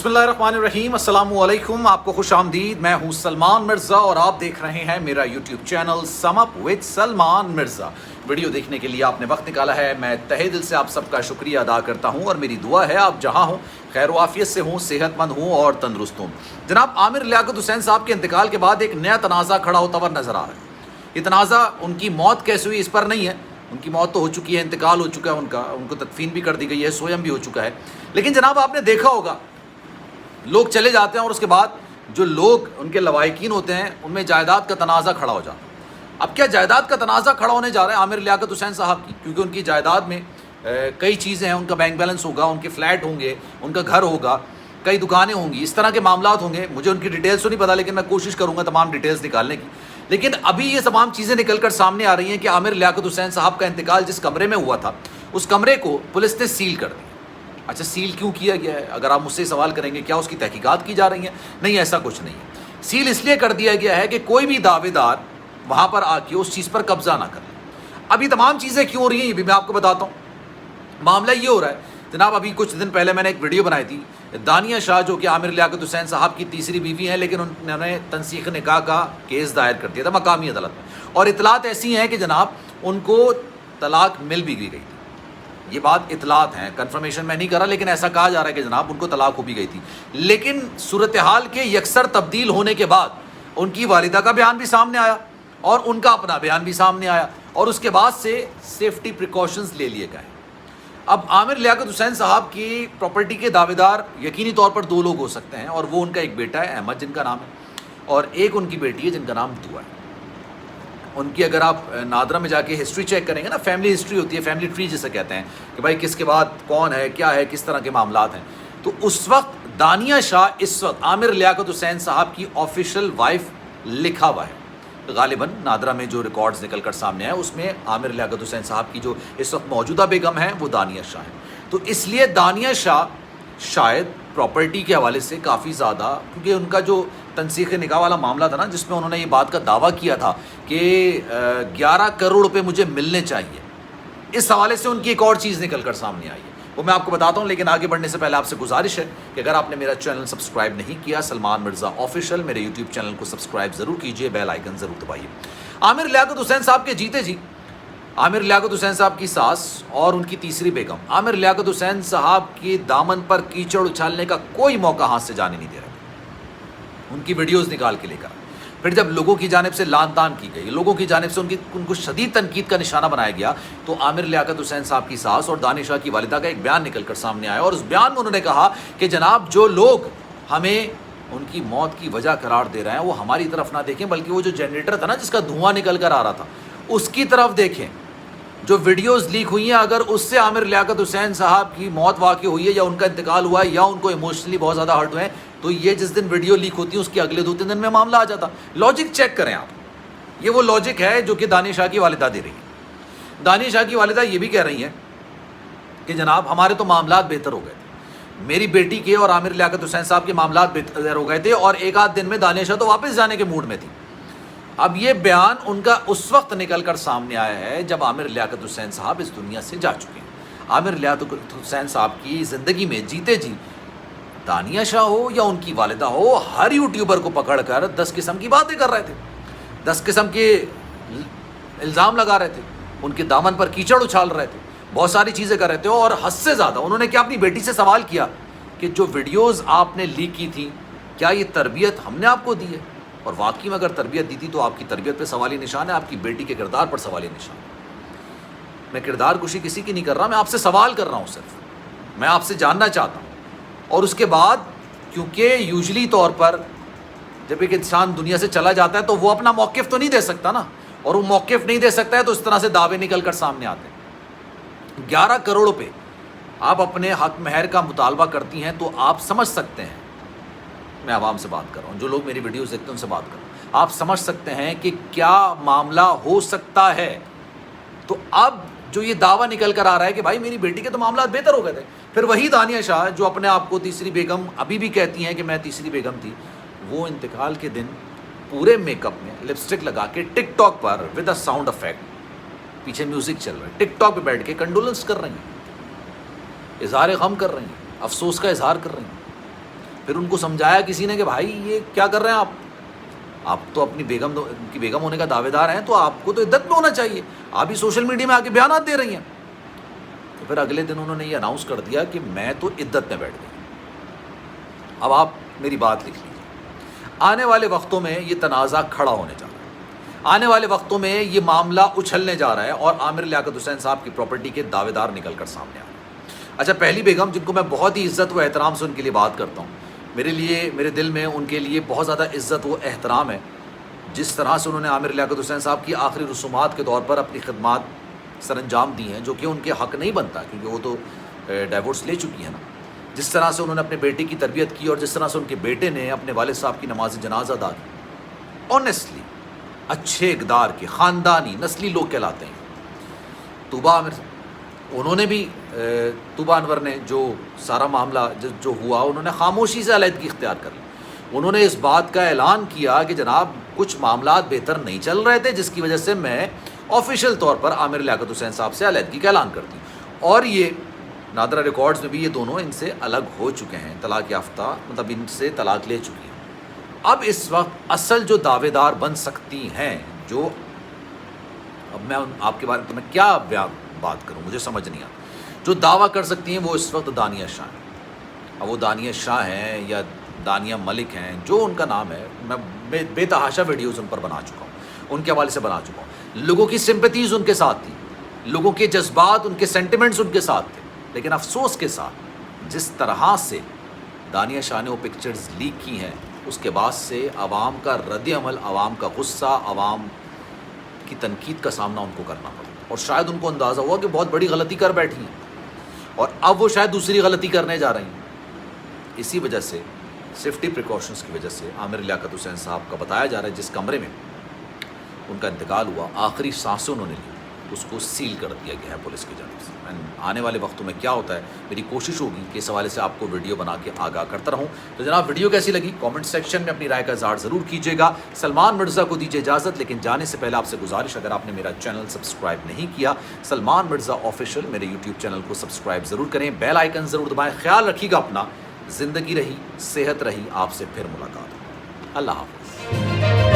बिस्मिल्लाहिर्रहमानिर्रहीम, अस्सलाम वालेकुम। आपको खुश आमदीद। मैं हूं सलमान मिर्ज़ा और आप देख रहे हैं मेरा YouTube channel sum up with Salman Mirza. Video देखने के लिए आपने वक्त निकाला है, मैं तहे दिल से आप सबका शुक्रिया अदा करता हूं और मेरी दुआ है आप जहां हों खैर वाफियत से हों, सेहतमंद हों और तंदुरुस्त हों। जनाब आमिर लियाकत हुसैन साहब के इंतकाल के बाद एक नया तनाज़ा खड़ा होता हुआ नज़र आ रहा है। ये तनाज़ा उनकी मौत कैसे हुई इस पर नहीं है, उनकी मौत तो हो चुकी है, इंतकाल हो चुका है उनका, उनको तदफीन भी कर दी गई है, सोयम भी हो चुका है। लेकिन जनाब आपने देखा होगा लोग चले जाते हैं और उसके बाद जो लोग उनके लवाहिकीन होते हैं उनमें जायदाद का तनाज़ा खड़ा हो जाता है। अब क्या जायदाद का तनाज़ा खड़ा होने जा रहा है आमिर लियाकत हुसैन साहब की, क्योंकि उनकी जायदाद में कई चीज़ें हैं, उनका बैंक बैलेंस होगा, उनके फ्लैट होंगे, उनका घर होगा, कई दुकानें होंगी, इस तरह के मामलात होंगे। मुझे उनकी डिटेल्स तो नहीं पता, लेकिन मैं कोशिश करूँगा तमाम डिटेल्स निकालने की। लेकिन अभी ये तमाम चीज़ें निकल कर सामने आ रही हैं कि आमिर लियाकत हुसैन साहब का इंतकाल जिस कमरे में हुआ था उस कमरे को पुलिस ने सील कर दिया। अच्छा, सील क्यों किया गया है? अगर आप मुझसे सवाल करेंगे क्या उसकी तहकीकात की जा रही हैं? नहीं, ऐसा कुछ नहीं है। सील इसलिए कर दिया गया है कि कोई भी दावेदार वहाँ पर आके उस चीज़ पर कब्जा ना कर ले। अब ये तमाम चीज़ें क्यों हो रही हैं ये भी मैं आपको बताता हूँ। मामला ये हो रहा है जनाब, अभी कुछ दिन पहले मैंने एक वीडियो बनाई थी, दानिया शाह जो कि आमिर लियाकत हुसैन साहब की तीसरी बीवी हैं, लेकिन उन्होंने तनसीख निकाह का केस दायर कर दिया था मकामी अदालत में, और इतलात ऐसी हैं कि जनाब उनको तलाक मिल भी गई थी। ये बात इतलात हैं, कन्फर्मेशन मैं नहीं कर रहा, लेकिन ऐसा कहा जा रहा है कि जनाब उनको तलाक हो भी गई थी। लेकिन सूरत हाल के यकसर तब्दील होने के बाद उनकी वालिदा का बयान भी सामने आया और उनका अपना बयान भी सामने आया, और उसके बाद से सेफ्टी प्रिकॉशंस ले लिए गए। अब आमिर लियाकत हुसैन साहब की प्रॉपर्टी के दावेदार यकीनी तौर पर दो लोग हो सकते हैं, और वो उनका एक बेटा है अहमद जिनका नाम है, और एक उनकी बेटी है जिनका नाम दुआ है। उनकी अगर आप नादरा में जाके हिस्ट्री चेक करेंगे ना, फैमिली हिस्ट्री होती है, फैमिली ट्री जिसे कहते हैं कि भाई किसके बाद कौन है, क्या है, किस तरह के मामलात हैं, तो उस वक्त दानिया शाह इस वक्त आमिर लियाकत हुसैन साहब की ऑफिशियल वाइफ लिखा हुआ है। गालिबन नादरा में जो रिकॉर्ड्स निकल कर सामने आए उसमें आमिर लियाकत हुसैन साहब की जो इस वक्त मौजूदा बेगम है वो दानिया शाह है। तो इसलिए दानिया शाह शायद प्रॉपर्टी के हवाले से काफ़ी ज़्यादा, क्योंकि उनका जो तनसीख निकाह वाला मामला था ना, जिसमें उन्होंने ये बात का दावा किया था कि 11 करोड़ रुपए मुझे मिलने चाहिए, इस हवाले से उनकी एक और चीज़ निकल कर सामने आई है, वो मैं आपको बताता हूँ। लेकिन आगे बढ़ने से पहले आपसे गुजारिश है कि अगर आपने मेरा चैनल सब्सक्राइब नहीं किया, सलमान मिर्ज़ा ऑफिशियल, मेरे यूट्यूब चैनल को सब्सक्राइब ज़रूर कीजिए, बेल आइकन ज़रूर दबाइए। आमिर लियाकत हुसैन साहब के जीते जी आमिर लियाकत हुसैन साहब की सास और उनकी तीसरी बेगम आमिर लियाकत हुसैन साहब के दामन पर कीचड़ उछालने का कोई मौका हाथ से जाने नहीं दे रहे। उनकी वीडियोस निकाल के लेकर फिर जब लोगों की जानिब से लान तान की गई, लोगों की जानिब से उनको शदीद तनकीद का निशाना बनाया गया, तो आमिर लियाकत हुसैन साहब की सास और दानिया शाह की वालिदा का एक बयान निकल कर सामने आया, और उस बयान में उन्होंने कहा कि जनाब जो लोग हमें उनकी मौत की वजह करार दे रहे हैं वो हमारी तरफ ना देखें, बल्कि वो जो जनरेटर था ना जिसका धुआं निकल कर आ रहा था उसकी तरफ देखें। जो वीडियोस लीक हुई हैं, अगर उससे आमिर लियाकत हुसैन साहब की मौत वाक़ई हुई है या उनका इंतकाल हुआ है या उनको इमोशनली बहुत ज़्यादा हर्ट हुए हैं, तो ये जिस दिन वीडियो लीक होती है उसके अगले 2-3 दिन में मामला आ जाता। लॉजिक चेक करें आप, ये वो लॉजिक है जो कि दानिया शाह की वालिदा दे रही है। दानिया शाह की वालिदा ये भी कह रही हैं कि जनाब हमारे तो मामलात बेहतर हो गए थे, मेरी बेटी के और आमिर लियाकत हुसैन साहब के मामलात बेहतर हो गए थे, और एक आध दिन में दानिया शाह तो वापस जाने के मूड में थी। अब ये बयान उनका उस वक्त निकल कर सामने आया है जब आमिर लियाकत हुसैन साहब इस दुनिया से जा चुके हैं। आमिर लियाकत हुसैन साहब की ज़िंदगी में जीते जी दानिया शाह हो या उनकी वालिदा हो, हर यूट्यूबर को पकड़कर 10 किस्म की बातें कर रहे थे, 10 किस्म के इल्ज़ाम लगा रहे थे, उनके दामन पर कीचड़ उछाल रहे थे, बहुत सारी चीज़ें कर रहे थे। और हद से ज़्यादा उन्होंने क्या अपनी बेटी से सवाल किया कि जो वीडियोज़ आपने लीक की थी क्या ये तरबियत हमने आपको दी है? और वाकई में अगर तरबियत दी थी तो आपकी तरबियत पे सवाली निशान है, आपकी बेटी के किरदार पर सवाली निशान है। मैं किरदार कुशी किसी की नहीं कर रहा, मैं आपसे सवाल कर रहा हूँ, सिर्फ मैं आपसे जानना चाहता हूँ। और उसके बाद क्योंकि यूजुअली तौर पर जब एक इंसान दुनिया से चला जाता है तो वो अपना मौक़िफ़ तो नहीं दे सकता ना, और वो मौक़िफ़ नहीं दे सकता है तो इस तरह से दावे निकल कर सामने आते हैं। 11 करोड़ रुपये आप अपने हक महर का मुतालबा करती हैं तो आप समझ सकते हैं, मैं आवाम से बात कर रहा हूँ, जो लोग मेरी वीडियोस देखते हैं उनसे बात कर रहा हूँ, आप समझ सकते हैं कि क्या मामला हो सकता है। तो अब जो ये दावा निकल कर आ रहा है कि भाई मेरी बेटी के तो मामला बेहतर हो गए थे, फिर वही दानिया शाह जो अपने आप को तीसरी बेगम अभी भी कहती हैं कि मैं तीसरी बेगम थी, वो इंतकाल के दिन पूरे मेकअप में लिपस्टिक लगा के टिकटॉक पर विद अ साउंड इफेक्ट, पीछे म्यूज़िक चल रहा है, टिकटॉक पर बैठ के कंडोलेंस कर रही हैं, इजहार गम कर रही हैं, अफसोस का इजहार कर रही हैं। پھر ان کو سمجھایا کسی نے کہ بھائی یہ کیا کر رہے ہیں آپ تو اپنی بیگم ہونے کا دعوے دار ہیں، تو آپ کو تو عدت میں ہونا چاہیے، آپ ہی سوشل میڈیا میں آ کے بیانات دے رہی ہیں۔ تو پھر اگلے دن انہوں نے یہ اناؤنس کر دیا کہ میں تو عدت میں بیٹھ گئی۔ اب آپ میری بات لکھ لیجیے، آنے والے وقتوں میں یہ تنازع کھڑا ہونے جا رہا ہے، آنے والے وقتوں میں یہ معاملہ اچھلنے جا رہا ہے اور عامر لیاقت حسین صاحب کی پراپرٹی کے دعوے دار نکل کر سامنے آ رہے ہیں۔ اچھا، پہلی بیگم جن کو میں بہت ہی عزت و احترام سے ان کے لیے بات کرتا ہوں، میرے دل میں ان کے لیے بہت زیادہ عزت و احترام ہے، جس طرح سے انہوں نے عامر لیاقت حسین صاحب کی آخری رسومات کے طور پر اپنی خدمات سر انجام دی ہیں، جو کہ ان کے حق نہیں بنتا کیونکہ وہ تو ڈائیورس لے چکی ہیں نا۔ جس طرح سے انہوں نے اپنے بیٹے کی تربیت کی اور جس طرح سے ان کے بیٹے نے اپنے والد صاحب کی نماز جنازہ ادا کی، آنیسٹلی اچھے اقدار کے خاندانی نسلی لوگ کہلاتے ہیں۔ انہوں نے بھی طوبہ انور نے جو سارا معاملہ جو ہوا، انہوں نے خاموشی سے علیحدگی اختیار کر لی۔ انہوں نے اس بات کا اعلان کیا کہ جناب کچھ معاملات بہتر نہیں چل رہے تھے، جس کی وجہ سے میں آفیشیل طور پر عامر لیاقت حسین صاحب سے علیحدگی کا اعلان کرتی ہوں، اور یہ نادرہ ریکارڈز میں بھی یہ دونوں ان سے الگ ہو چکے ہیں، طلاق یافتہ، مطلب ان سے طلاق لے چکی ہیں۔ اب اس وقت اصل جو دعوے دار بن سکتی ہیں، جو اب میں آپ کے بارے میں کیا بات کروں، مجھے سمجھ نہیں آتا، جو دعویٰ کر سکتی ہیں وہ اس وقت دانیہ شاہ ہیں۔ اب وہ دانیہ شاہ ہیں یا دانیہ ملک ہیں، جو ان کا نام ہے، میں بے تحاشا ویڈیوز ان پر بنا چکا ہوں، ان کے حوالے سے بنا چکا ہوں۔ لوگوں کی سمپتیز ان کے ساتھ تھی، لوگوں کے جذبات، ان کے سینٹیمنٹس ان کے ساتھ تھے، لیکن افسوس کے ساتھ جس طرح سے دانیہ شاہ نے وہ پکچرز لیک کی ہیں، اس کے بعد سے عوام کا رد عمل، عوام کا غصہ، عوام کی تنقید کا سامنا ان کو کرنا پڑا، اور شاید ان کو اندازہ ہوا کہ بہت بڑی غلطی کر بیٹھی ہیں اور اب وہ شاید دوسری غلطی کرنے جا رہی ہیں۔ اسی وجہ سے سیفٹی پریکاشنز کی وجہ سے عامر لیاقت حسین صاحب کا بتایا جا رہا ہے جس کمرے میں ان کا انتقال ہوا، آخری سانسیں انہوں نے لی، اس کو سیل کر دیا گیا ہے پولیس کی جانب سے۔ آنے والے وقتوں میں کیا ہوتا ہے، میری کوشش ہوگی کہ اس حوالے سے آپ کو ویڈیو بنا کے آگاہ کرتا رہوں۔ تو جناب ویڈیو کیسی لگی کامنٹ سیکشن میں اپنی رائے کا اظہار ضرور کیجیے گا۔ سلمان مرزا کو دیجیے اجازت، لیکن جانے سے پہلے آپ سے گزارش، اگر آپ نے میرا چینل سبسکرائب نہیں کیا، سلمان مرزا آفیشیل میرے یوٹیوب چینل کو سبسکرائب ضرور کریں، بیل آئیکن ضرور دبائیں۔ خیال رکھیے گا اپنا، زندگی رہی، صحت رہی، آپ سے پھر ملاقات۔ اللہ حافظ۔